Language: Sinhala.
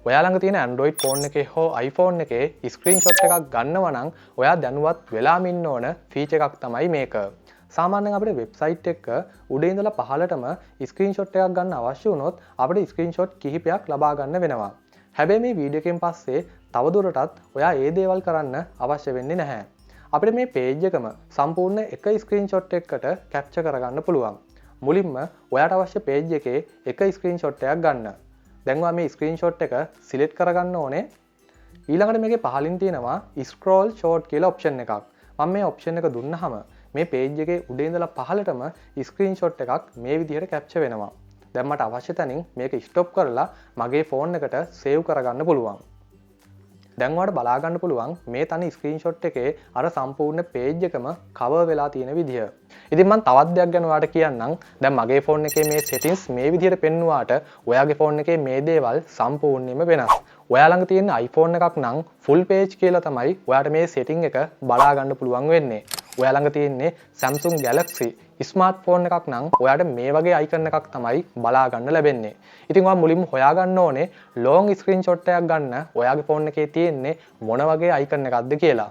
ඔයා ළඟ තියෙන Android phone එකේ හෝ iPhone එකේ screenshot එකක් ගන්නවා නම් ඔයා දැනුවත් වෙලාම ඉන්න ඕන feature එකක් තමයි මේක. සාමාන්‍යයෙන් අපිට website එක උඩ ඉඳලා පහළටම screenshot එකක් ගන්න අවශ්‍ය වුණොත් අපිට screenshot කිහිපයක් ලබා ගන්න වෙනවා. හැබැයි මේ වීඩියෝ එකෙන් පස්සේ තවදුරටත් ඔයා ඒ දේවල් කරන්න අවශ්‍ය වෙන්නේ නැහැ. අපිට මේ page එකම සම්පූර්ණ එක screenshot එකකට capture කරගන්න පුළුවන්. මුලින්ම ඔයාට අවශ්‍ය page එකේ එක screenshot එකක් ගන්න. දැන් ඔයා මේ screenshot එක select කරගන්න ඕනේ. ඊළඟට මේකේ පහලින් තියෙනවා scroll short කියලා option එකක්. මම මේ option එක දුන්නාම මේ page එකේ උඩ ඉඳලා පහළටම screenshot එකක් මේ විදිහට capture වෙනවා. දැන් මට අවශ්‍ය තැනින් මේක stop කරලා මගේ phone එකට save කරගන්න පුළුවන්. දැන් ඔයාලට බලා ගන්න පුළුවන් මේ තනි ස්ක්‍රීන්ෂොට් එකේ අර සම්පූර්ණ පේජ් එකම කවර් වෙලා තියෙන විදිය. ඉතින් මම තවත් දෙයක් ගැන ඔයාලට කියන්නම්. දැන් මගේ ෆෝන් එකේ මේ settings මේ විදිහට පෙන්නුවාට ඔයාගේ ෆෝන් එකේ මේ දේවල් සම්පූර්ණයෙන්ම වෙනස්. ඔයා ළඟ තියෙන iPhone එකක් නම් full page කියලා තමයි ඔයාට මේ setting එක බලා ගන්න පුළුවන් වෙන්නේ. ඔයා ළඟ තියෙන්නේ Samsung Galaxy ස්මාර්ට්ෆෝන් එකක් නම් ඔයාට මේ වගේ icon එකක් තමයි බලා ගන්න ලැබෙන්නේ. ඉතින් ඔයා මුලින්ම හොයා ගන්න ඕනේ long screenshot එකක් ගන්න ඔයාගේ ෆෝන් එකේ තියෙන්නේ මොන වගේ icon එකක්ද කියලා.